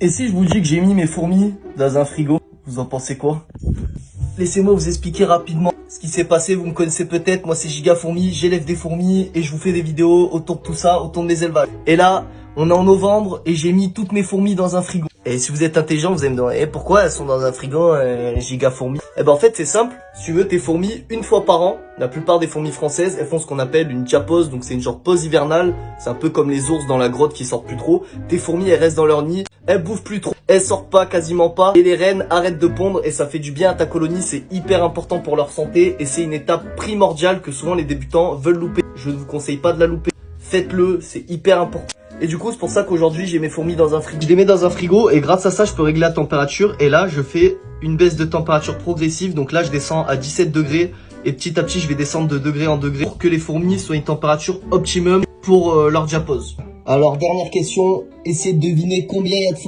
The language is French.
Et si je vous dis que j'ai mis mes fourmis dans un frigo, vous en pensez quoi? Laissez-moi vous expliquer rapidement ce qui s'est passé. Vous me connaissez peut-être, moi c'est Giga Fourmi, j'élève des fourmis et je vous fais des vidéos autour de tout ça, autour de mes élevages. Et là, on est en novembre et j'ai mis toutes mes fourmis dans un frigo. Et si vous êtes intelligent, vous allez me demander pourquoi elles sont dans un frigo, Giga Fourmi? Eh ben en fait c'est simple, si tu veux tes fourmis, une fois par an, la plupart des fourmis françaises, elles font ce qu'on appelle une diapause, donc c'est une genre pause hivernale, c'est un peu comme les ours dans la grotte qui sortent plus trop. Tes fourmis elles restent dans leur nid, elles bouffent plus trop, elles sortent pas, quasiment pas, et les reines arrêtent de pondre et ça fait du bien à ta colonie, c'est hyper important pour leur santé et c'est une étape primordiale que souvent les débutants veulent louper. Je ne vous conseille pas de la louper, faites-le, c'est hyper important. Et du coup, c'est pour ça qu'aujourd'hui, j'ai mes fourmis dans un frigo. Je les mets dans un frigo et grâce à ça, je peux régler la température. Et là, je fais une baisse de température progressive. Donc là, je descends à 17 degrés et petit à petit, je vais descendre de degré en degré pour que les fourmis soient une température optimum pour leur diapause. Alors, dernière question, essayez de deviner combien il y a de fourmis.